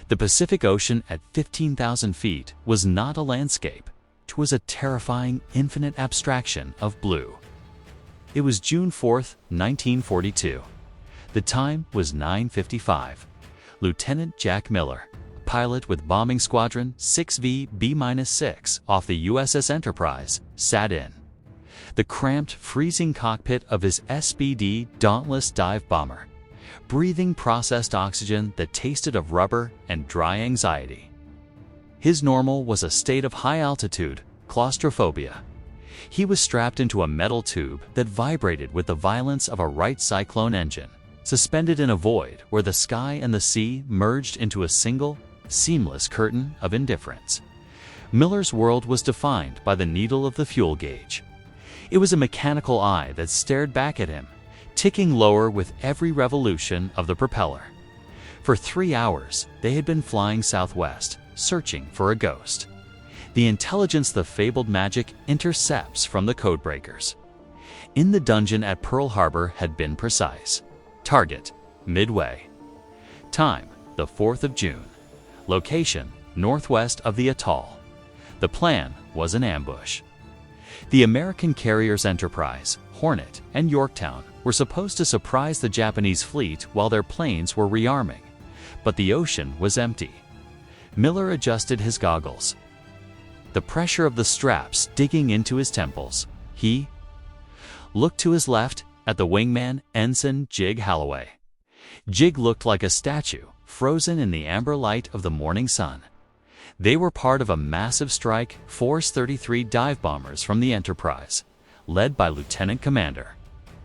The Pacific Ocean at 15,000 feet was not a landscape. It was a terrifying, infinite abstraction of blue. It was June 4th, 1942. The time was 9:55. Lieutenant Jack Miller, pilot with Bombing Squadron 6V-B-6 off the USS Enterprise, sat in the cramped, freezing cockpit of his SBD Dauntless dive bomber, breathing processed oxygen that tasted of rubber and dry anxiety. His normal was a state of high-altitude claustrophobia. He was strapped into a metal tube that vibrated with the violence of a Wright cyclone engine, suspended in a void where the sky and the sea merged into a single, seamless curtain of indifference. Miller's world was defined by the needle of the fuel gauge. It was a mechanical eye that stared back at him, ticking lower with every revolution of the propeller. For 3 hours, they had been flying southwest, searching for a ghost. The intelligence the fabled magic intercepts from the codebreakers. In the dungeon at Pearl Harbor had been precise. Target, Midway. Time, the 4th of June. Location, northwest of the atoll. The plan was an ambush. The American carriers Enterprise, Hornet, and Yorktown were supposed to surprise the Japanese fleet while their planes were rearming, but the ocean was empty. Miller adjusted his goggles, the pressure of the straps digging into his temples. He looked to his left at the wingman, Ensign Jig Holloway. Jig looked like a statue, frozen in the amber light of the morning sun. They were part of a massive strike Force 33 dive bombers from the Enterprise, led by Lieutenant Commander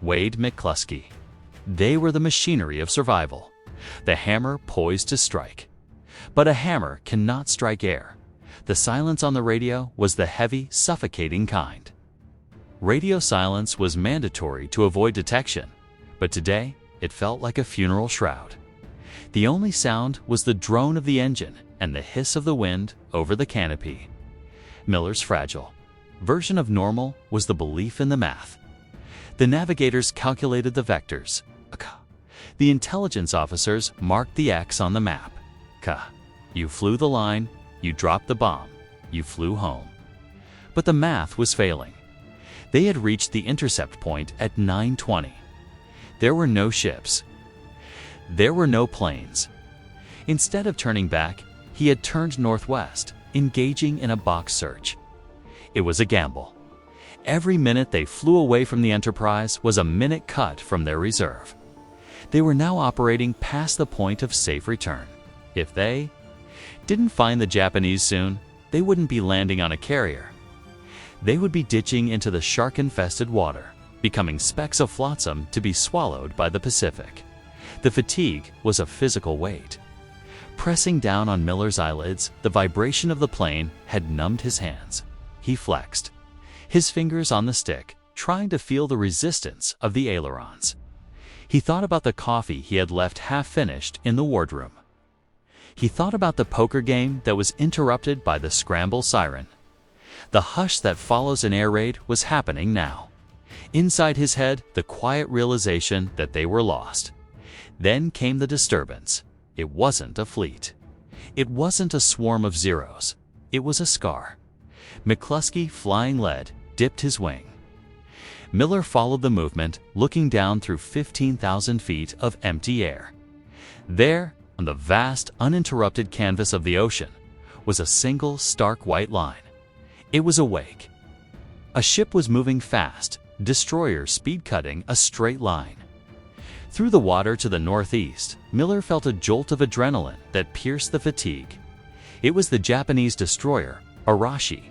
Wade McCluskey. They were the machinery of survival, the hammer poised to strike. But a hammer cannot strike air. The silence on the radio was the heavy, suffocating kind. Radio silence was mandatory to avoid detection, but today it felt like a funeral shroud. The only sound was the drone of the engine and the hiss of the wind over the canopy. Miller's fragile version of normal was the belief in the math. The navigators calculated the vectors. The intelligence officers marked the X on the map. You flew the line, you dropped the bomb, you flew home. But the math was failing. They had reached the intercept point at 9:20. There were no ships. There were no planes. Instead of turning back, he had turned northwest, engaging in a box search. It was a gamble. Every minute they flew away from the Enterprise was a minute cut from their reserve. They were now operating past the point of safe return. If they didn't find the Japanese soon, they wouldn't be landing on a carrier. They would be ditching into the shark-infested water, becoming specks of flotsam to be swallowed by the Pacific. The fatigue was a physical weight. Pressing down on Miller's eyelids, the vibration of the plane had numbed his hands. He flexed, his fingers on the stick, trying to feel the resistance of the ailerons. He thought about the coffee he had left half-finished in the wardroom. He thought about the poker game that was interrupted by the scramble siren. The hush that follows an air raid was happening now. Inside his head, the quiet realization that they were lost. Then came the disturbance. It wasn't a fleet. It wasn't a swarm of zeros. It was a scar. McCluskey, flying lead, dipped his wing. Miller followed the movement, looking down through 15,000 feet of empty air. There, on the vast, uninterrupted canvas of the ocean, was a single, stark white line. It was awake. A ship was moving fast, destroyer speed-cutting a straight line. Through the water to the northeast, Miller felt a jolt of adrenaline that pierced the fatigue. It was the Japanese destroyer, Arashi.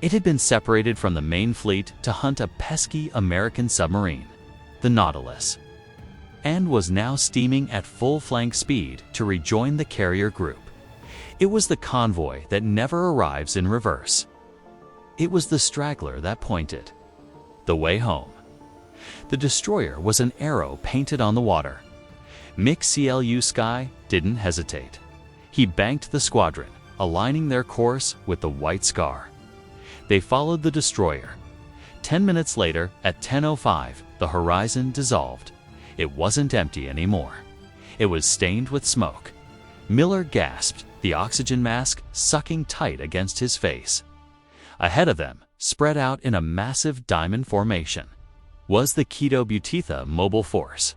It had been separated from the main fleet to hunt a pesky American submarine, the Nautilus, and was now steaming at full flank speed to rejoin the carrier group. It was the convoy that never arrives in reverse. It was the straggler that pointed the way home. The destroyer was an arrow painted on the water. Mick CLU Sky didn't hesitate. He banked the squadron, aligning their course with the white scar. They followed the destroyer. 10 minutes later, at 10:05, the horizon dissolved. It wasn't empty anymore. It was stained with smoke. Miller gasped, the oxygen mask sucking tight against his face. Ahead of them, spread out in a massive diamond formation, was the Kido Butitha Mobile Force,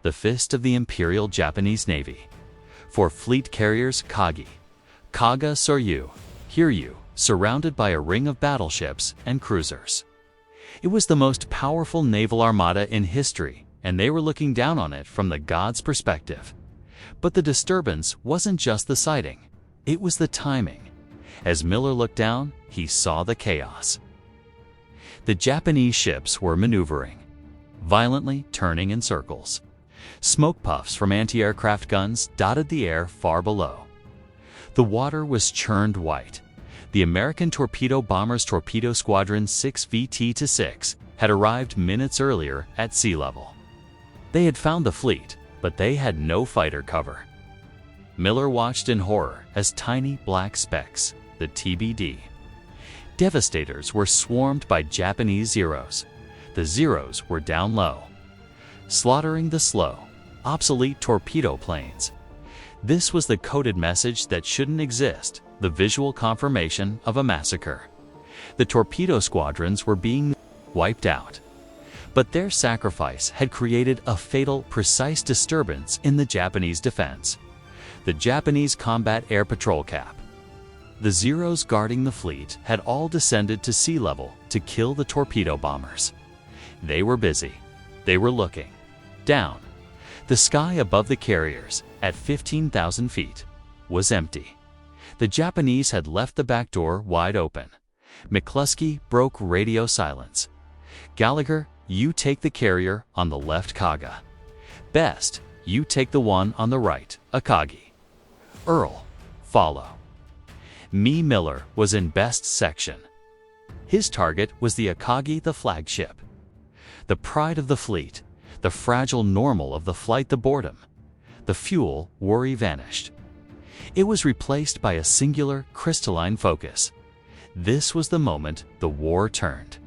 the fist of the Imperial Japanese Navy. 4 fleet carriers Kagi, Kaga Soryu, Hiryu, surrounded by a ring of battleships and cruisers. It was the most powerful naval armada in history, and they were looking down on it from the gods' perspective. But the disturbance wasn't just the sighting, it was the timing. As Miller looked down, he saw the chaos. The Japanese ships were maneuvering, violently turning in circles. Smoke puffs from anti-aircraft guns dotted the air far below. The water was churned white. The American torpedo bombers Torpedo Squadron 6 VT-6 had arrived minutes earlier at sea level. They had found the fleet, but they had no fighter cover. Miller watched in horror as tiny black specks, the TBD. Devastators were swarmed by Japanese Zeros. The Zeros were down low, slaughtering the slow, obsolete torpedo planes. This was the coded message that shouldn't exist, the visual confirmation of a massacre. The torpedo squadrons were being wiped out. But their sacrifice had created a fatal, precise disturbance in the Japanese defense. The Japanese Combat Air Patrol Cap. The Zeros guarding the fleet had all descended to sea level to kill the torpedo bombers. They were busy. They were looking. Down. The sky above the carriers, at 15,000 feet, was empty. The Japanese had left the back door wide open. McCluskey broke radio silence. Gallagher, you take the carrier on the left, Kaga. Best, you take the one on the right, Akagi. Earl, follow. Miller was in Best's section. His target was the Akagi, the flagship. The pride of the fleet, the fragile normal of the flight, the boredom. The fuel worry vanished. It was replaced by a singular, crystalline focus. This was the moment the war turned.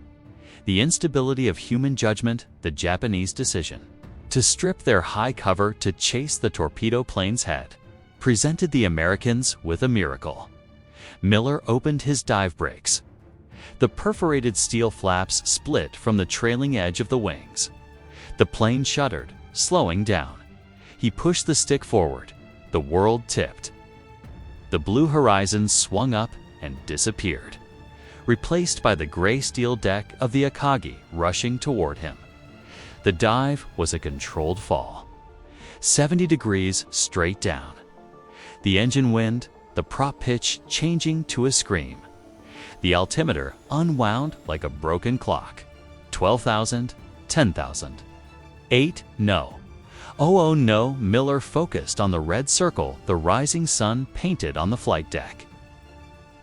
The instability of human judgment, the Japanese decision to strip their high cover to chase the torpedo plane's head, presented the Americans with a miracle. Miller opened his dive brakes. The perforated steel flaps split from the trailing edge of the wings. The plane shuddered, slowing down. He pushed the stick forward. The world tipped. The blue horizon swung up and disappeared, replaced by the gray steel deck of the Akagi rushing toward him. The dive was a controlled fall, 70 degrees straight down. The engine wind, the prop pitch changing to a scream. The altimeter unwound like a broken clock. 12,000, 10,000. 8, no. Oh no. Miller focused on the red circle the rising sun painted on the flight deck.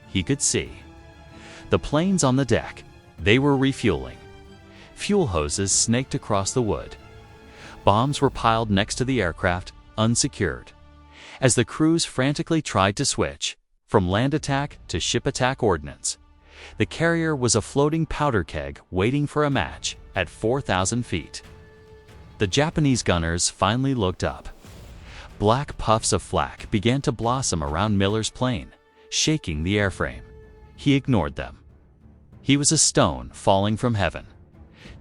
He could see. The planes on the deck, they were refueling. Fuel hoses snaked across the wood. Bombs were piled next to the aircraft, unsecured. As the crews frantically tried to switch from land attack to ship attack ordnance, the carrier was a floating powder keg waiting for a match at 4,000 feet. The Japanese gunners finally looked up. Black puffs of flak began to blossom around Miller's plane, shaking the airframe. He ignored them. He was a stone falling from heaven.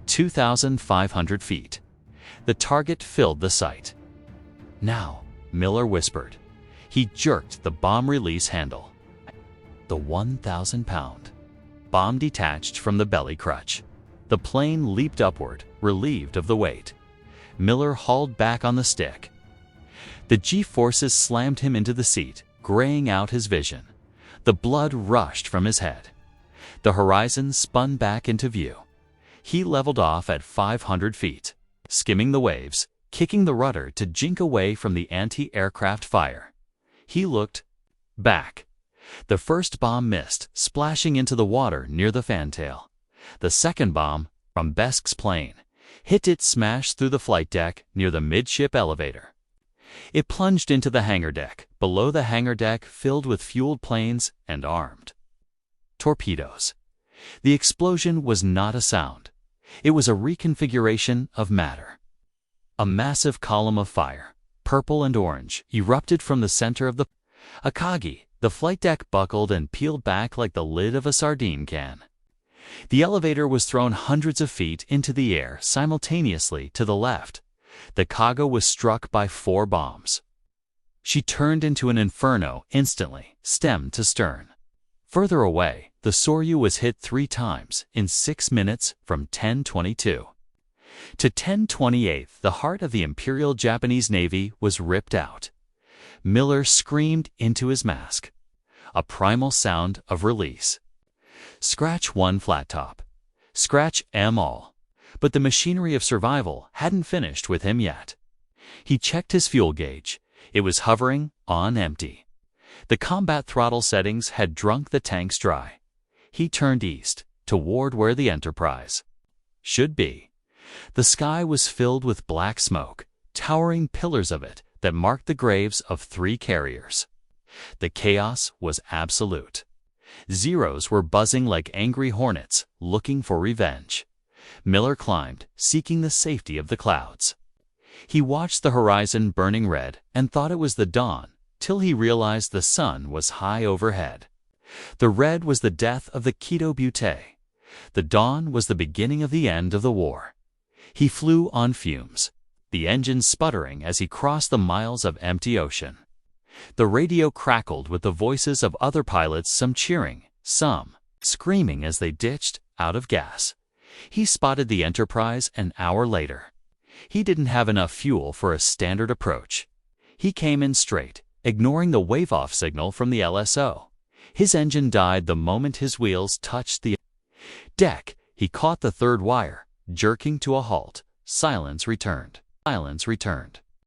2,500 feet. The target filled the sight. Now, Miller whispered. He jerked the bomb release handle. The 1,000-pound bomb detached from the belly crutch. The plane leaped upward, relieved of the weight. Miller hauled back on the stick. The G-forces slammed him into the seat, graying out his vision. The blood rushed from his head. The horizon spun back into view. He leveled off at 500 feet, skimming the waves, kicking the rudder to jink away from the anti-aircraft fire. He looked back. The first bomb missed, splashing into the water near the fantail. The second bomb, from Best's plane, hit it smash through the flight deck near the midship elevator. It plunged into the hangar deck, below the hangar deck filled with fueled planes and armed torpedoes. The explosion was not a sound. It was a reconfiguration of matter. A massive column of fire, purple and orange, erupted from the center of the Akagi. The flight deck buckled and peeled back like the lid of a sardine can. The elevator was thrown hundreds of feet into the air simultaneously to the left. The Kago was struck by 4 bombs. She turned into an inferno instantly, stem to stern. Further away, the Soryu was hit 3 times in 6 minutes from 10:22 to 10:28. The heart of the Imperial Japanese Navy was ripped out. Miller screamed into his mask. A primal sound of release. Scratch 1 flat top. Scratch 'em all. But the machinery of survival hadn't finished with him yet. He checked his fuel gauge. It was hovering on empty. The combat throttle settings had drunk the tanks dry. He turned east, toward where the Enterprise should be. The sky was filled with black smoke, towering pillars of it that marked the graves of 3 carriers. The chaos was absolute. Zeros were buzzing like angry hornets, looking for revenge. Miller climbed, seeking the safety of the clouds. He watched the horizon burning red and thought it was the dawn, till he realized the sun was high overhead. The red was the death of the Kido Butte. The dawn was the beginning of the end of the war. He flew on fumes, the engines sputtering as he crossed the miles of empty ocean. The radio crackled with the voices of other pilots, some cheering, some screaming as they ditched out of gas. He spotted the Enterprise an hour later. He didn't have enough fuel for a standard approach. He came in straight, ignoring the wave-off signal from the LSO. His engine died the moment his wheels touched the deck. He caught the 3rd wire, jerking to a halt. Silence returned. Silence returned.